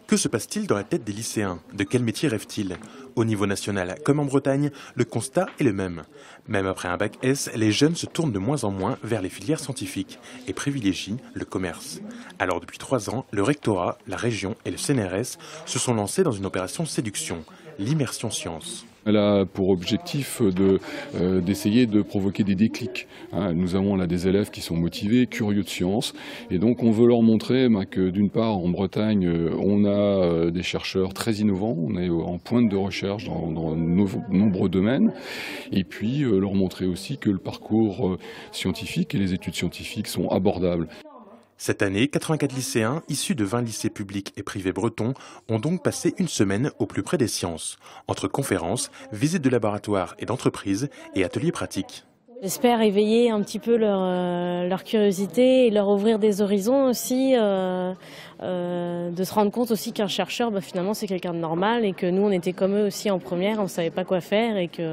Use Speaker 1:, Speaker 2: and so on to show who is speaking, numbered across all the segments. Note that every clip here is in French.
Speaker 1: Que se passe-t-il dans la tête des lycéens? De quel métier rêvent-ils? Au niveau national, comme en Bretagne, le constat est le même. Même après un bac S, les jeunes se tournent de moins en moins vers les filières scientifiques et privilégient le commerce. Alors depuis 3 ans, le rectorat, la région et le CNRS se sont lancés dans une opération séduction, l'immersion sciences.
Speaker 2: Elle a pour objectif d'essayer de provoquer des déclics. Nous avons là des élèves qui sont motivés, curieux de sciences, et donc on veut leur montrer que d'une part en Bretagne on a des chercheurs très innovants, on est en pointe de recherche dans de nombreux domaines, et puis leur montrer aussi que le parcours scientifique et les études scientifiques sont abordables.
Speaker 1: Cette année, 84 lycéens, issus de 20 lycées publics et privés bretons, ont donc passé une semaine au plus près des sciences, entre conférences, visites de laboratoires et d'entreprises et ateliers pratiques.
Speaker 3: J'espère éveiller un petit peu leur curiosité et leur ouvrir des horizons aussi, de se rendre compte aussi qu'un chercheur, finalement, c'est quelqu'un de normal et que nous, on était comme eux aussi en première, on ne savait pas quoi faire et qu'il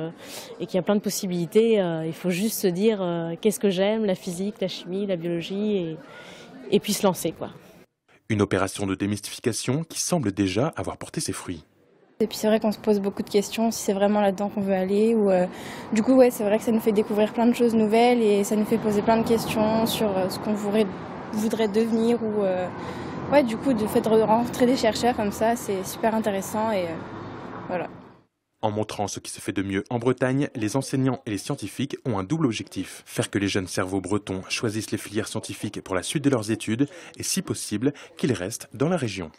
Speaker 3: y a plein de possibilités. Il faut juste se dire qu'est-ce que j'aime, la physique, la chimie, la biologie et puis se lancer, quoi.
Speaker 1: Une opération de démystification qui semble déjà avoir porté ses fruits.
Speaker 4: Et puis c'est vrai qu'on se pose beaucoup de questions, si c'est vraiment là-dedans qu'on veut aller. Du coup, c'est vrai que ça nous fait découvrir plein de choses nouvelles et ça nous fait poser plein de questions sur ce qu'on voudrait devenir. Du coup, le fait de rencontrer des chercheurs comme ça, c'est super intéressant et voilà.
Speaker 1: En montrant ce qui se fait de mieux en Bretagne, les enseignants et les scientifiques ont un double objectif. Faire que les jeunes cerveaux bretons choisissent les filières scientifiques pour la suite de leurs études et, si possible, qu'ils restent dans la région.